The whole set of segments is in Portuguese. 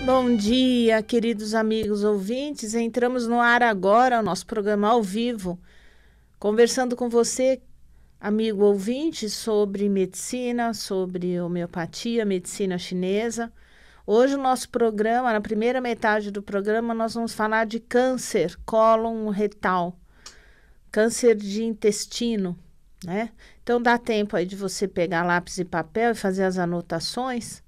Bom dia, queridos amigos ouvintes. Entramos no ar agora, o nosso programa ao vivo, conversando com você, amigo ouvinte, sobre medicina, sobre homeopatia, medicina chinesa. Hoje o nosso programa, na primeira metade do programa, nós vamos falar de câncer cólon retal, câncer de intestino, né? Então dá tempo aí de você pegar lápis e papel e fazer as anotações.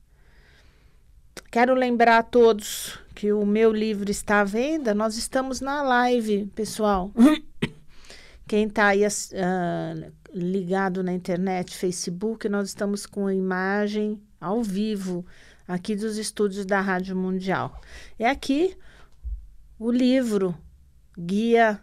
Quero lembrar a todos que o meu livro está à venda. Nós estamos na live, pessoal. Quem está aí ligado na internet, Facebook, nós estamos com a imagem ao vivo aqui dos estúdios da Rádio Mundial. É aqui o livro Guia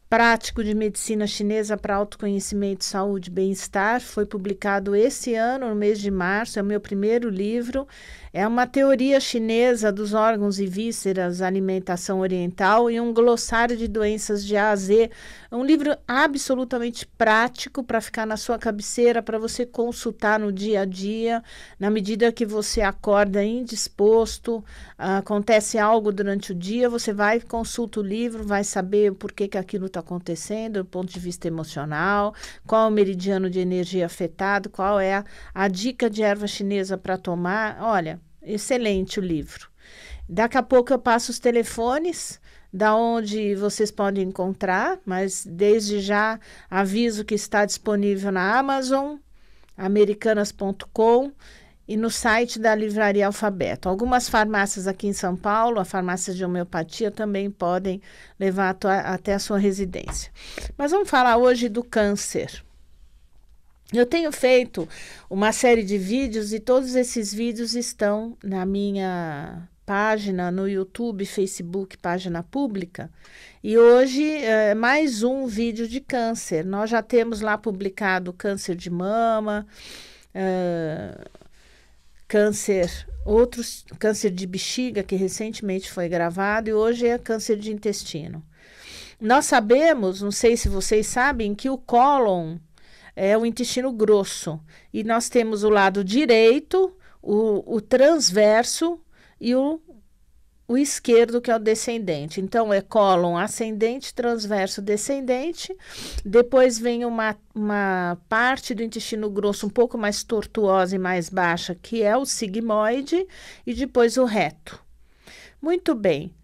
Prático de Medicina Chinesa para Autoconhecimento, Saúde e Bem-Estar. Foi publicado esse ano, no mês de março. É o meu primeiro livro. É uma teoria chinesa dos órgãos e vísceras, alimentação oriental e um glossário de doenças de A a Z. É um livro absolutamente prático para ficar na sua cabeceira, para você consultar no dia a dia, na medida que você acorda indisposto, acontece algo durante o dia, você vai, consulta o livro, vai saber por que aquilo está acontecendo, do ponto de vista emocional, qual é o meridiano de energia afetado, qual é a dica de erva chinesa para tomar. Olha, excelente o livro. Daqui a pouco eu passo os telefones da onde vocês podem encontrar, mas desde já aviso que está disponível na Amazon, americanas.com e no site da Livraria Alfabeto. Algumas farmácias aqui em São Paulo, a farmácia de homeopatia, também podem levar até a sua residência. Mas vamos falar hoje do câncer. Eu tenho feito uma série de vídeos e todos esses vídeos estão na minha página no YouTube, Facebook, página pública. E hoje é mais um vídeo de câncer. Nós já temos lá publicado câncer de mama, câncer de bexiga, que recentemente foi gravado, e hoje é câncer de intestino. Nós sabemos, não sei se vocês sabem, que o cólon é o intestino grosso. E nós temos o lado direito, o transverso e o esquerdo, que é o descendente. Então, é cólon ascendente, transverso, descendente. Depois vem uma parte do intestino grosso um pouco mais tortuosa e mais baixa, que é o sigmoide, e depois o reto. Muito bem.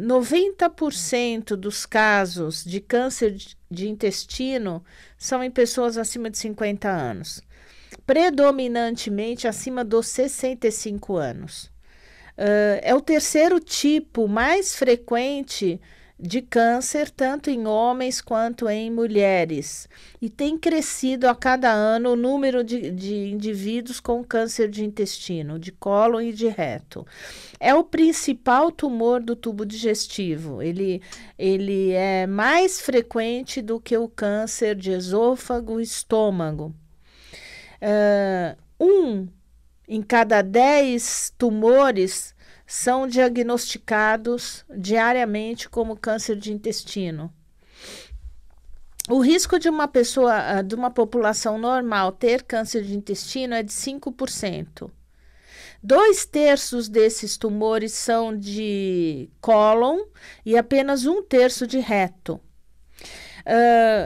90% dos casos de câncer de intestino são em pessoas acima de 50 anos, predominantemente acima dos 65 anos. É o terceiro tipo mais frequente de câncer, tanto em homens quanto em mulheres, e tem crescido a cada ano o número de indivíduos com câncer de intestino, de cólon e de reto. É o principal tumor do tubo digestivo. Ele é mais frequente do que o câncer de esôfago e estômago. Em cada 10 tumores são diagnosticados diariamente como câncer de intestino. O risco de uma pessoa, de uma população normal ter câncer de intestino é de 5%. 2/3 desses tumores são de cólon e apenas 1/3 de reto.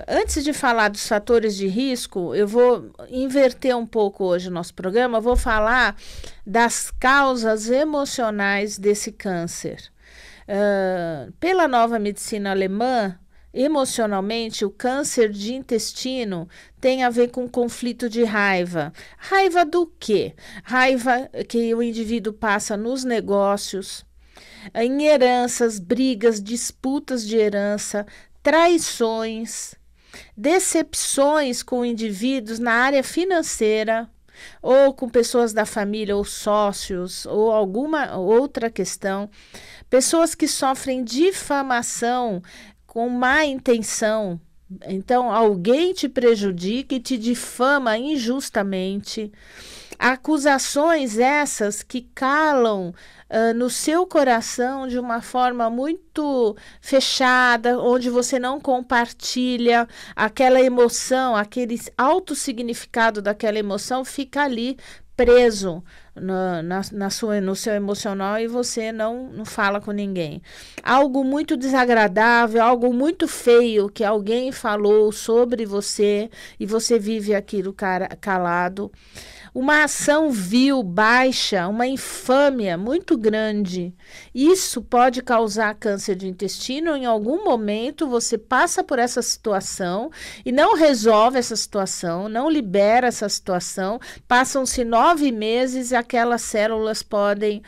Antes de falar dos fatores de risco, eu vou inverter um pouco hoje o nosso programa. Vou falar das causas emocionais desse câncer. Pela nova medicina alemã, emocionalmente, o câncer de intestino tem a ver com conflito de raiva. Raiva do quê? Raiva que o indivíduo passa nos negócios, em heranças, brigas, disputas de herança, traições, decepções com indivíduos na área financeira, ou com pessoas da família, ou sócios, ou alguma outra questão, pessoas que sofrem difamação com má intenção. Então, alguém te prejudica e te difama injustamente. Acusações essas que calam no seu coração de uma forma muito fechada, onde você não compartilha aquela emoção, aquele autossignificado daquela emoção fica ali preso no seu emocional e você não fala com ninguém. Algo muito desagradável, algo muito feio que alguém falou sobre você e você vive aquilo calado. Uma ação vil, baixa, uma infâmia muito grande. Isso pode causar câncer de intestino. Em algum momento você passa por essa situação e não resolve essa situação, não libera essa situação. Passam-se 9 meses e aquelas células podem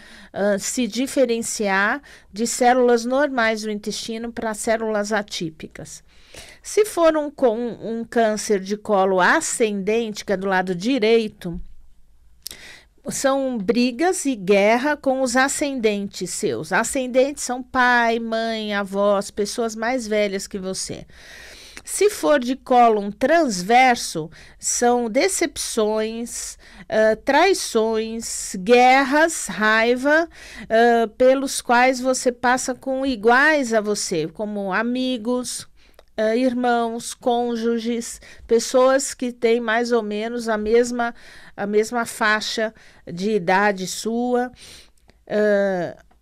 se diferenciar de células normais do intestino para células atípicas. Se for um câncer de colo ascendente, que é do lado direito, são brigas e guerra com os ascendentes seus. Ascendentes são pai, mãe, avós, pessoas mais velhas que você. Se for de cólon transverso, são decepções, traições, guerras, raiva, pelos quais você passa com iguais a você, como amigos, irmãos, cônjuges, pessoas que têm mais ou menos a mesma faixa de idade sua.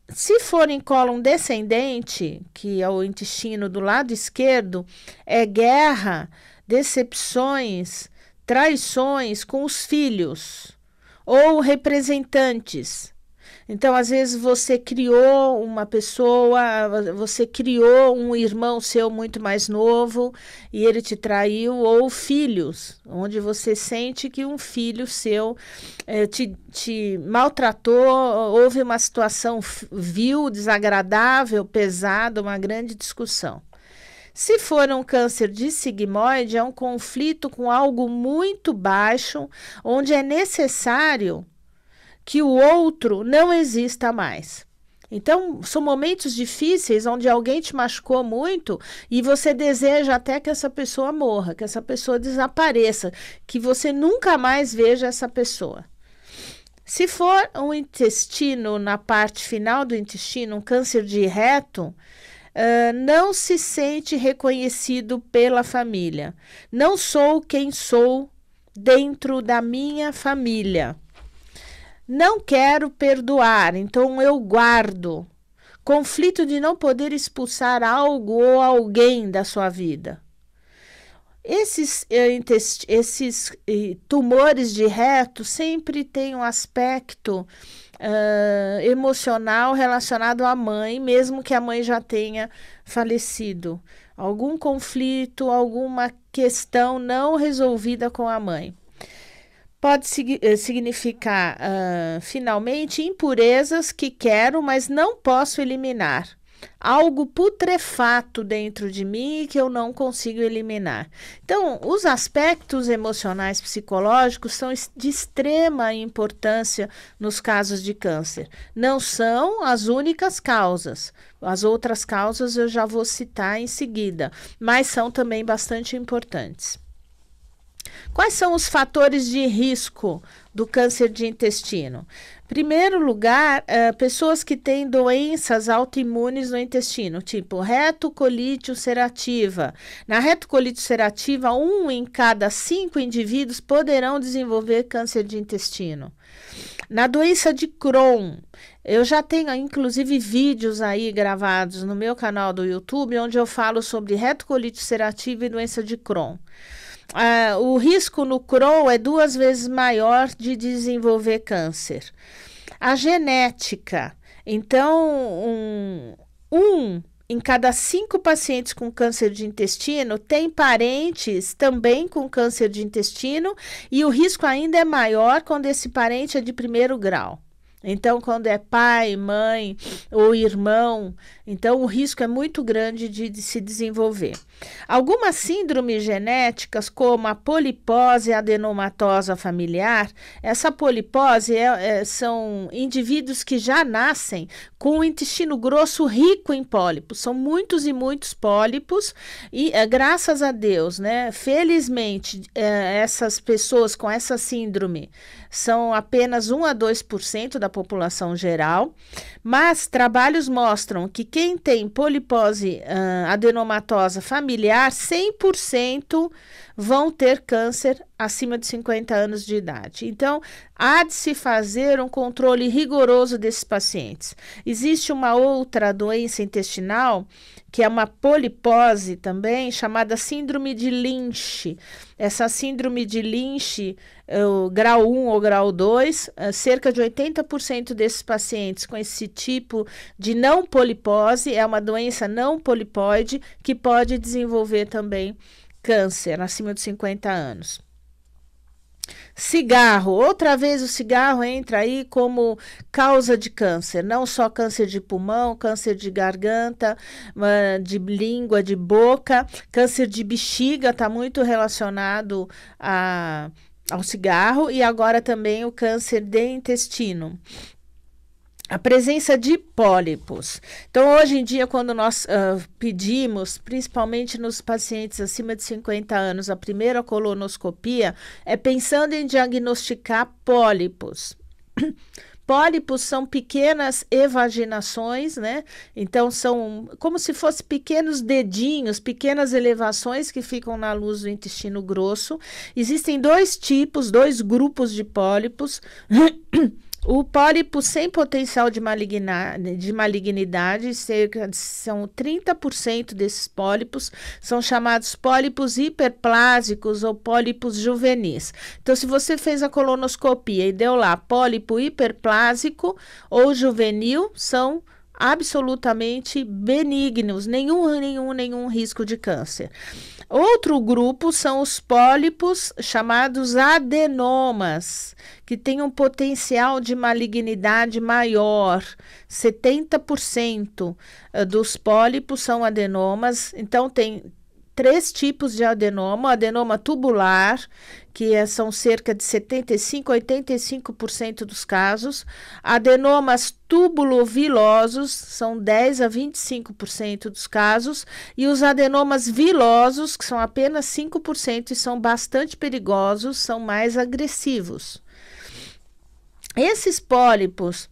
Se for em cólon descendente, que é o intestino do lado esquerdo, é guerra, decepções, traições com os filhos ou representantes. Então, às vezes, você criou uma pessoa, você criou um irmão seu muito mais novo e ele te traiu, ou filhos, onde você sente que um filho seu te maltratou, houve uma situação vil, desagradável, pesada, uma grande discussão. Se for um câncer de sigmoide, é um conflito com algo muito baixo, onde é necessário que o outro não exista mais. Então, são momentos difíceis onde alguém te machucou muito e você deseja até que essa pessoa morra, que essa pessoa desapareça, que você nunca mais veja essa pessoa. Se for um intestino, na parte final do intestino, um câncer de reto, não se sente reconhecido pela família. Não sou quem sou dentro da minha família. Não quero perdoar, então eu guardo. Conflito de não poder expulsar algo ou alguém da sua vida. Esses tumores de reto sempre têm um aspecto emocional relacionado à mãe, mesmo que a mãe já tenha falecido. Algum conflito, alguma questão não resolvida com a mãe. Pode significar, finalmente, impurezas que quero, mas não posso eliminar. Algo putrefato dentro de mim que eu não consigo eliminar. Então, os aspectos emocionais psicológicos são de extrema importância nos casos de câncer. Não são as únicas causas. As outras causas eu já vou citar em seguida, mas são também bastante importantes. Quais são os fatores de risco do câncer de intestino? Primeiro lugar, pessoas que têm doenças autoimunes no intestino, tipo retocolite ulcerativa. Na retocolite ulcerativa, 1 em cada 5 indivíduos poderão desenvolver câncer de intestino. Na doença de Crohn, eu já tenho inclusive vídeos aí gravados no meu canal do YouTube, onde eu falo sobre retocolite ulcerativa e doença de Crohn. O risco no Crohn é 2 vezes maior de desenvolver câncer. A genética, então, um em cada 5 pacientes com câncer de intestino tem parentes também com câncer de intestino e o risco ainda é maior quando esse parente é de 1º grau. Então, quando é pai, mãe ou irmão, então o risco é muito grande de se desenvolver. Algumas síndromes genéticas, como a polipose adenomatosa familiar, essa polipose são indivíduos que já nascem com o intestino grosso rico em pólipos. São muitos e muitos pólipos e, graças a Deus, né, felizmente, essas pessoas com essa síndrome são apenas 1 a 2% da população geral, mas trabalhos mostram que quem tem polipose adenomatosa familiar, 100% vão ter câncer acima de 50 anos de idade. Então, há de se fazer um controle rigoroso desses pacientes. Existe uma outra doença intestinal, que é uma polipose também, chamada síndrome de Lynch. Essa síndrome de Lynch, o grau 1 ou grau 2, cerca de 80% desses pacientes com esse tipo de não polipose, é uma doença não polipóide, que pode desenvolver também câncer acima de 50 anos. Cigarro, outra vez o cigarro entra aí como causa de câncer, não só câncer de pulmão, câncer de garganta, de língua, de boca, câncer de bexiga está muito relacionado ao cigarro e agora também o câncer de intestino. A presença de pólipos. Então, hoje em dia, quando nós pedimos, principalmente nos pacientes acima de 50 anos, a primeira colonoscopia, é pensando em diagnosticar pólipos. Pólipos são pequenas evaginações, né? Então, são como se fossem pequenos dedinhos, pequenas elevações que ficam na luz do intestino grosso. Existem dois grupos de pólipos. O pólipo sem potencial de malignidade, são 30% desses pólipos, são chamados pólipos hiperplásicos ou pólipos juvenis. Então, se você fez a colonoscopia e deu lá pólipo hiperplásico ou juvenil, são absolutamente benignos, nenhum risco de câncer. Outro grupo são os pólipos chamados adenomas, que têm um potencial de malignidade maior. 70% dos pólipos são adenomas, então tem 3 tipos de adenoma: o adenoma tubular, que são cerca de 75% a 85% dos casos, adenomas tubulovilosos, são 10% a 25% dos casos, e os adenomas vilosos, que são apenas 5% e são bastante perigosos, são mais agressivos. Esses pólipos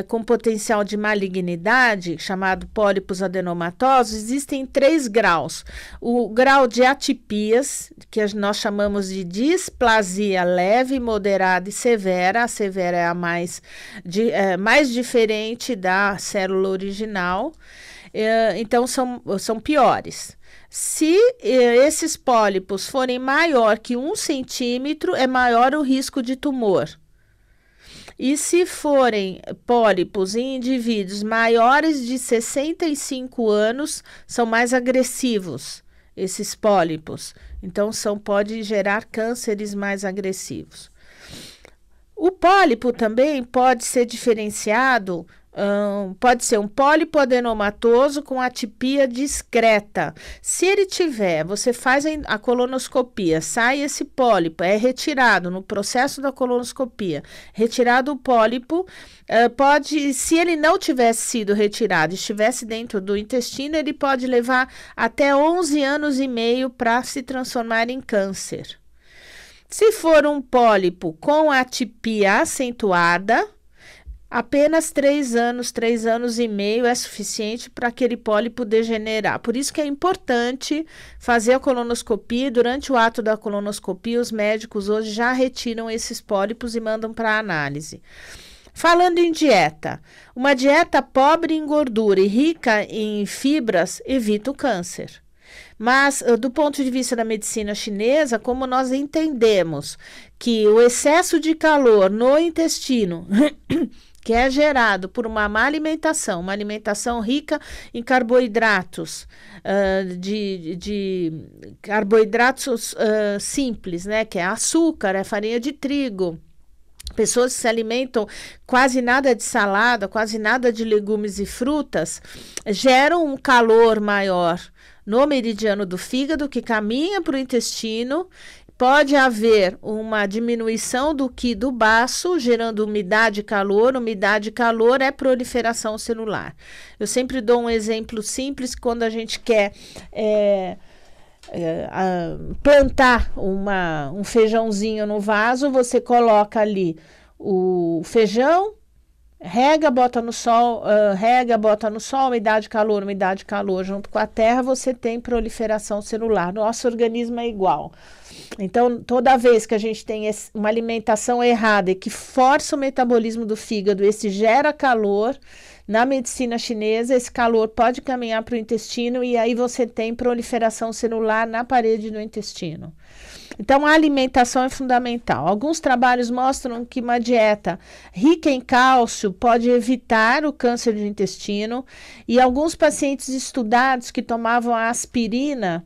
com potencial de malignidade, chamado pólipos adenomatosos, existem 3 graus. O grau de atipias, que nós chamamos de displasia leve, moderada e severa. A severa é a mais diferente da célula original, então são piores. Se esses pólipos forem maior que 1 centímetro, é maior o risco de tumor. E se forem pólipos em indivíduos maiores de 65 anos, são mais agressivos, esses pólipos. Então, pode gerar cânceres mais agressivos. O pólipo também pode ser diferenciado, pode ser um pólipo adenomatoso com atipia discreta. Se ele tiver, você faz a colonoscopia, sai esse pólipo, é retirado no processo da colonoscopia, retirado o pólipo, se ele não tivesse sido retirado, estivesse dentro do intestino, ele pode levar até 11 anos e meio para se transformar em câncer. Se for um pólipo com atipia acentuada, apenas 3 anos e meio é suficiente para aquele pólipo degenerar. Por isso que é importante fazer a colonoscopia. Durante o ato da colonoscopia, os médicos hoje já retiram esses pólipos e mandam para análise. Falando em dieta, uma dieta pobre em gordura e rica em fibras evita o câncer. Mas, do ponto de vista da medicina chinesa, como nós entendemos que o excesso de calor no intestino que é gerado por uma má alimentação, uma alimentação rica em carboidratos, de carboidratos simples, né, que é açúcar, é farinha de trigo. Pessoas que se alimentam quase nada de salada, quase nada de legumes e frutas, geram um calor maior no meridiano do fígado, que caminha para o intestino. Pode haver uma diminuição do Qi do baço, gerando umidade e calor. Umidade e calor é proliferação celular. Eu sempre dou um exemplo simples: quando a gente quer plantar um feijãozinho no vaso, você coloca ali o feijão, rega, bota no sol, rega, bota no sol, umidade, calor, junto com a terra, você tem proliferação celular. Nosso organismo é igual. Então, toda vez que a gente tem uma alimentação errada e que força o metabolismo do fígado, esse gera calor, na medicina chinesa, esse calor pode caminhar para o intestino e aí você tem proliferação celular na parede do intestino. Então, a alimentação é fundamental. Alguns trabalhos mostram que uma dieta rica em cálcio pode evitar o câncer de intestino e alguns pacientes estudados que tomavam a aspirina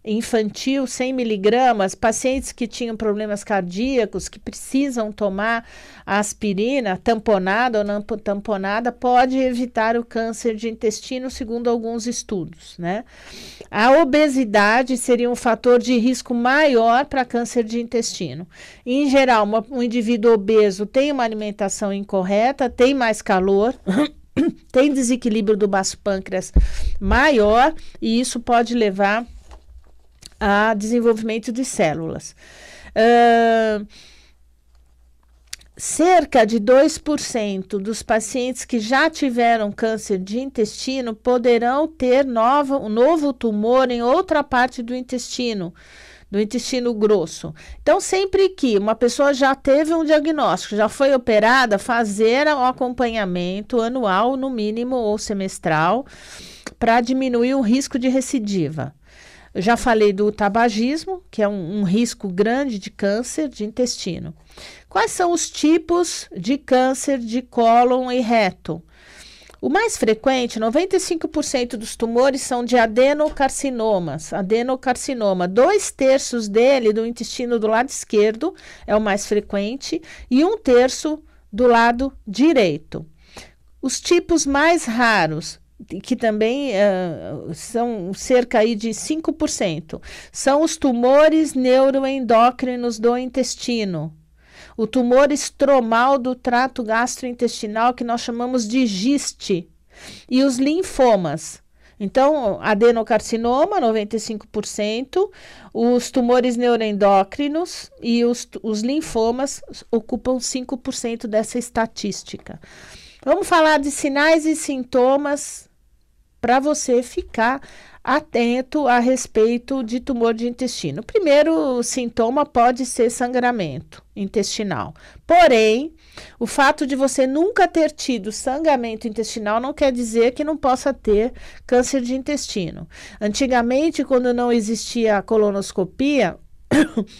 infantil, 100 miligramas, pacientes que tinham problemas cardíacos, que precisam tomar a aspirina tamponada ou não tamponada, pode evitar o câncer de intestino, segundo alguns estudos, né? A obesidade seria um fator de risco maior para câncer de intestino. Em geral, um indivíduo obeso tem uma alimentação incorreta, tem mais calor, tem desequilíbrio do baço pâncreas maior, e isso pode levar a desenvolvimento de células. Cerca de 2% dos pacientes que já tiveram câncer de intestino poderão ter um novo tumor em outra parte do intestino grosso. Então, sempre que uma pessoa já teve um diagnóstico, já foi operada, fazer o acompanhamento anual, no mínimo, ou semestral, para diminuir o risco de recidiva. Eu já falei do tabagismo, que é um risco grande de câncer de intestino. Quais são os tipos de câncer de cólon e reto? O mais frequente, 95% dos tumores são de adenocarcinoma. 2/3 dele, do intestino do lado esquerdo, é o mais frequente, e 1/3 do lado direito. Os tipos mais raros, que também são cerca aí de 5%, são os tumores neuroendócrinos do intestino, o tumor estromal do trato gastrointestinal, que nós chamamos de GIST, e os linfomas. Então, adenocarcinoma, 95%, os tumores neuroendócrinos e os linfomas ocupam 5% dessa estatística. Vamos falar de sinais e sintomas para você ficar atento a respeito de tumor de intestino. O primeiro sintoma pode ser sangramento intestinal. Porém, o fato de você nunca ter tido sangramento intestinal não quer dizer que não possa ter câncer de intestino. Antigamente, quando não existia a colonoscopia,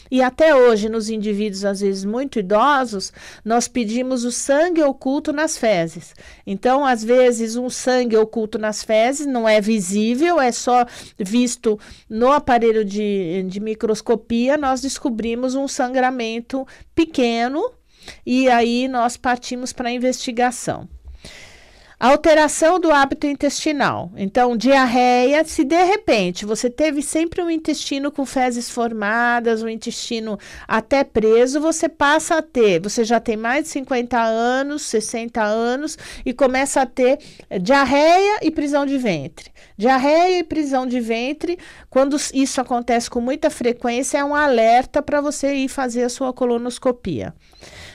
e até hoje, nos indivíduos, às vezes, muito idosos, nós pedimos o sangue oculto nas fezes. Então, às vezes, um sangue oculto nas fezes não é visível, é só visto no aparelho de microscopia, nós descobrimos um sangramento pequeno e aí nós partimos para a investigação. Alteração do hábito intestinal. Então, diarreia, se de repente você teve sempre um intestino com fezes formadas, um intestino até preso, você passa a ter, você já tem mais de 50 anos, 60 anos e começa a ter diarreia e prisão de ventre. Diarreia e prisão de ventre, quando isso acontece com muita frequência, é um alerta para você ir fazer a sua colonoscopia.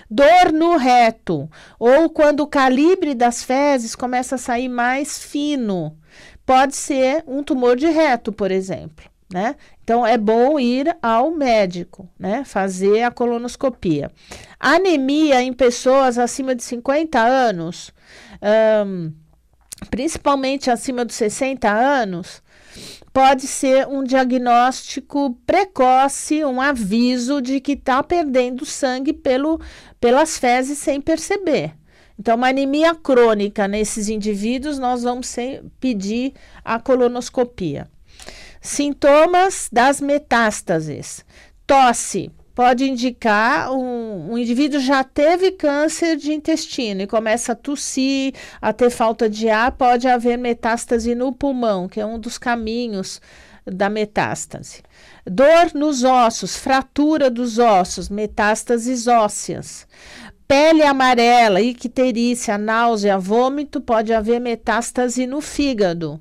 Dor no reto, ou quando o calibre das fezes começa a sair mais fino. Pode ser um tumor de reto, por exemplo, né? Então, é bom ir ao médico, né? Fazer a colonoscopia. Anemia em pessoas acima de 50 anos, principalmente acima dos 60 anos, pode ser um diagnóstico precoce, um aviso de que está perdendo sangue pelas fezes sem perceber. Então, uma anemia crônica nesses indivíduos, nós vamos pedir a colonoscopia. Sintomas das metástases. Tosse. Pode indicar um indivíduo já teve câncer de intestino e começa a tossir, a ter falta de ar, pode haver metástase no pulmão, que é um dos caminhos da metástase. Dor nos ossos, fratura dos ossos, metástases ósseas. Pele amarela, icterícia, náusea, vômito, pode haver metástase no fígado.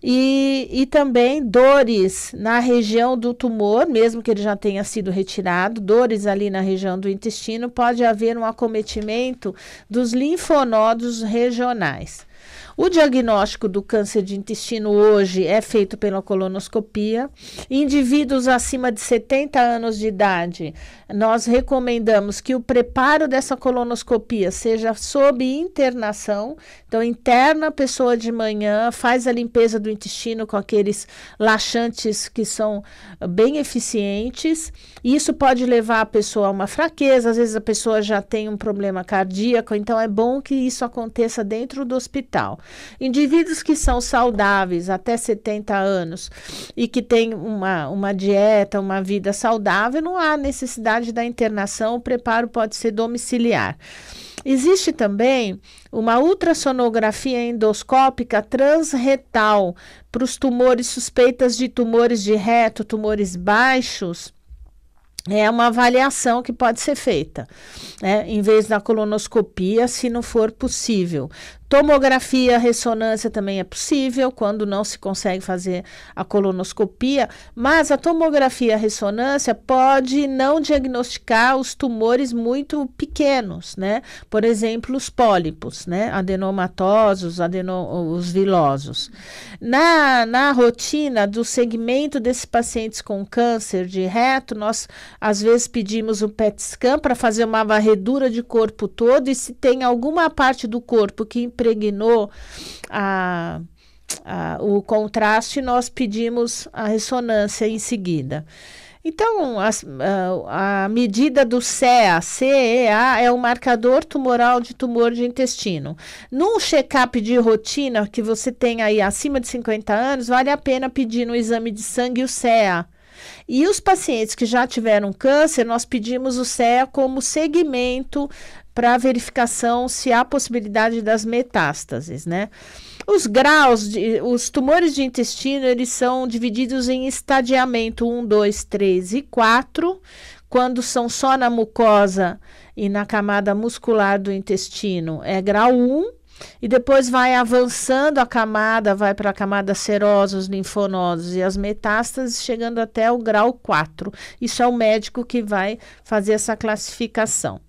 E também dores na região do tumor, mesmo que ele já tenha sido retirado, dores ali na região do intestino, pode haver um acometimento dos linfonodos regionais. O diagnóstico do câncer de intestino hoje é feito pela colonoscopia. Indivíduos acima de 70 anos de idade, nós recomendamos que o preparo dessa colonoscopia seja sob internação. Então, interna a pessoa de manhã, faz a limpeza do intestino com aqueles laxantes que são bem eficientes. Isso pode levar a pessoa a uma fraqueza, às vezes a pessoa já tem um problema cardíaco, então é bom que isso aconteça dentro do hospital. Indivíduos que são saudáveis até 70 anos e que têm uma dieta, uma vida saudável, não há necessidade da internação, o preparo pode ser domiciliar. Existe também uma ultrassonografia endoscópica transretal para os tumores suspeitas de tumores de reto, tumores baixos. É uma avaliação que pode ser feita, né, em vez da colonoscopia, se não for possível. Tomografia, ressonância também é possível quando não se consegue fazer a colonoscopia, mas a tomografia e a ressonância pode não diagnosticar os tumores muito pequenos, né? Por exemplo, os pólipos, né? Adenomatosos, os vilosos. Na rotina do segmento desses pacientes com câncer de reto, nós às vezes pedimos o PET scan para fazer uma varredura de corpo todo e se tem alguma parte do corpo que impregnou o contraste, nós pedimos a ressonância em seguida. Então, a medida do CEA, CEA, é o marcador tumoral de tumor de intestino. Num check-up de rotina que você tem aí acima de 50 anos, vale a pena pedir no exame de sangue o CEA. E os pacientes que já tiveram câncer, nós pedimos o CEA como segmento para verificação se há possibilidade das metástases, né? Os graus, os tumores de intestino, eles são divididos em estadiamento 1, 2, 3 e 4, quando são só na mucosa e na camada muscular do intestino, é grau 1, e depois vai avançando a camada, vai para a camada serosa, os linfonodos e as metástases, chegando até o grau 4. Isso é o médico que vai fazer essa classificação.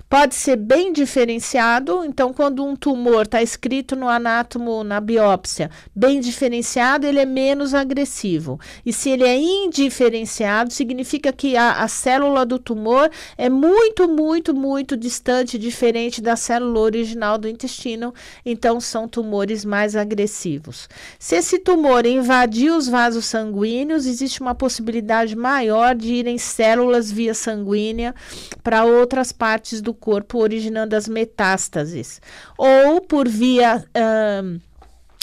Pode ser bem diferenciado, então quando um tumor está escrito no anátomo, na biópsia, bem diferenciado, ele é menos agressivo. E se ele é indiferenciado, significa que a célula do tumor é muito, muito, muito distante, diferente da célula original do intestino, então são tumores mais agressivos. Se esse tumor invadir os vasos sanguíneos, existe uma possibilidade maior de irem células via sanguínea para outras partes do corpo, originando as metástases, ou por via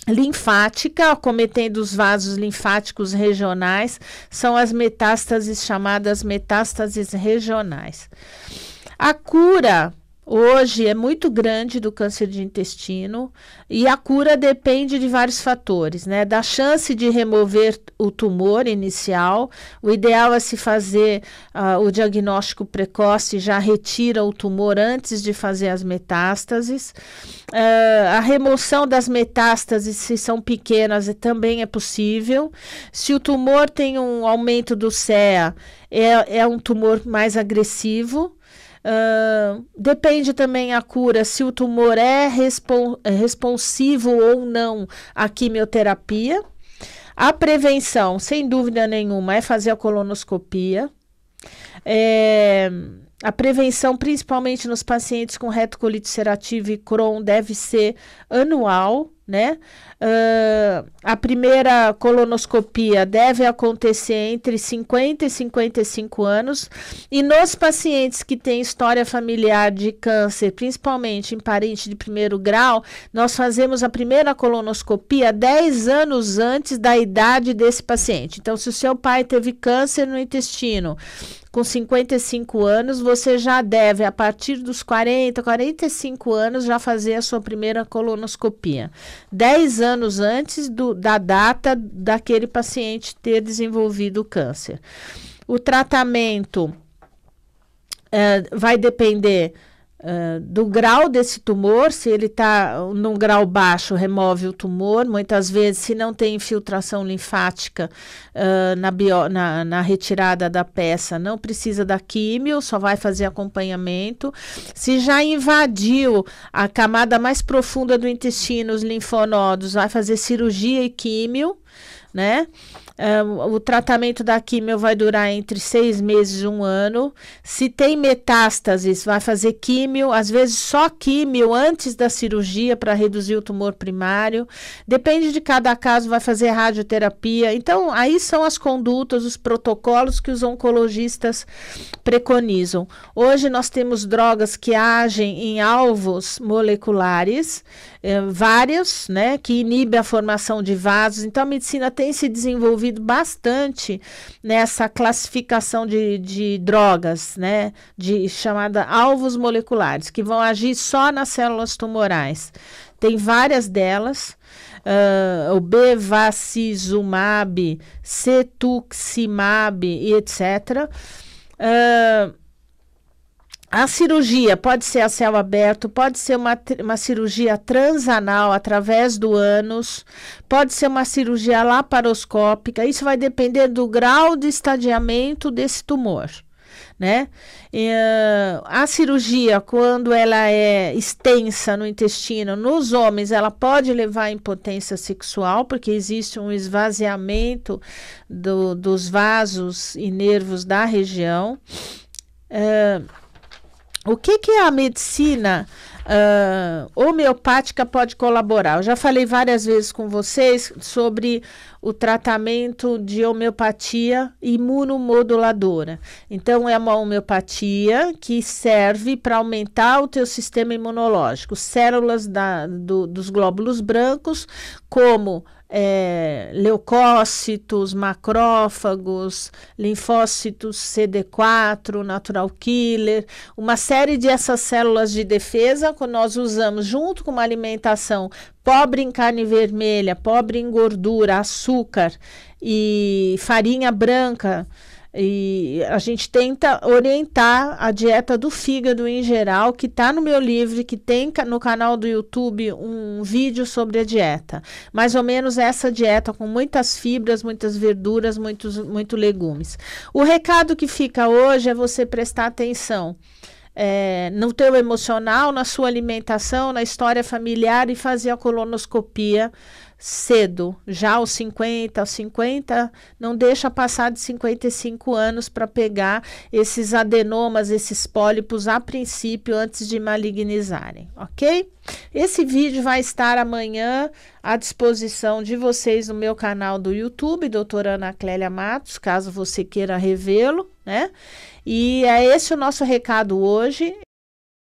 linfática, acometendo os vasos linfáticos regionais, são as metástases chamadas metástases regionais. A cura hoje é muito grande do câncer de intestino e a cura depende de vários fatores, né? Da chance de remover o tumor inicial, o ideal é se fazer o diagnóstico precoce, já retira o tumor antes de fazer as metástases. A remoção das metástases, se são pequenas, também é possível. Se o tumor tem um aumento do CEA, é um tumor mais agressivo. Depende também a cura, se o tumor é responsivo ou não à quimioterapia. A prevenção, sem dúvida nenhuma, é fazer a colonoscopia. A prevenção, principalmente nos pacientes com retocolite ulcerativa e Crohn, deve ser anual, né? A primeira colonoscopia deve acontecer entre 50 e 55 anos, e nos pacientes que têm história familiar de câncer, principalmente em parente de primeiro grau, nós fazemos a primeira colonoscopia 10 anos antes da idade desse paciente. Então, se o seu pai teve câncer no intestino com 55 anos, você já deve, a partir dos 40, 45 anos, já fazer a sua primeira colonoscopia. 10 anos antes da data daquele paciente ter desenvolvido o câncer. O tratamento vai depender do grau desse tumor. Se ele está num grau baixo, remove o tumor. Muitas vezes, se não tem infiltração linfática na retirada da peça, não precisa da químio, só vai fazer acompanhamento. Se já invadiu a camada mais profunda do intestino, os linfonodos, vai fazer cirurgia e químio, né? O tratamento da químio vai durar entre 6 meses e 1 ano. Se tem metástases, vai fazer químio, às vezes só químio antes da cirurgia para reduzir o tumor primário. Depende de cada caso, vai fazer radioterapia. Então, aí são as condutas, os protocolos que os oncologistas preconizam. Hoje nós temos drogas que agem em alvos moleculares, vários, né, que inibem a formação de vasos. Então, a medicina tem se desenvolvido bastante nessa classificação de drogas, né, chamada alvos moleculares, que vão agir só nas células tumorais. Tem várias delas, o bevacizumab, cetuximab e etc. A cirurgia pode ser a céu aberto, pode ser uma cirurgia transanal através do ânus, pode ser uma cirurgia laparoscópica. Isso vai depender do grau de estadiamento desse tumor, né? A cirurgia, quando ela é extensa no intestino, nos homens, ela pode levar à impotência sexual, porque existe um esvaziamento dos vasos e nervos da região. O que a medicina homeopática pode colaborar? Eu já falei várias vezes com vocês sobre o tratamento de homeopatia imunomoduladora. Então, é uma homeopatia que serve para aumentar o teu sistema imunológico. Células dos glóbulos brancos, como leucócitos, macrófagos, linfócitos CD4, natural killer, uma série dessas células de defesa que nós usamos junto com uma alimentação pobre em carne vermelha, pobre em gordura, açúcar e farinha branca. E a gente tenta orientar a dieta do fígado em geral, que está no meu livro, que tem no canal do YouTube um vídeo sobre a dieta. Mais ou menos essa dieta com muitas fibras, muitas verduras, muito legumes. O recado que fica hoje é você prestar atenção no teu emocional, na sua alimentação, na história familiar e fazer a colonoscopia cedo, já aos 50, não deixa passar de 55 anos para pegar esses adenomas, esses pólipos a princípio, antes de malignizarem, ok? Esse vídeo vai estar amanhã à disposição de vocês no meu canal do YouTube, doutora Ana Clélia Matos, caso você queira revê-lo, né? E é esse o nosso recado hoje.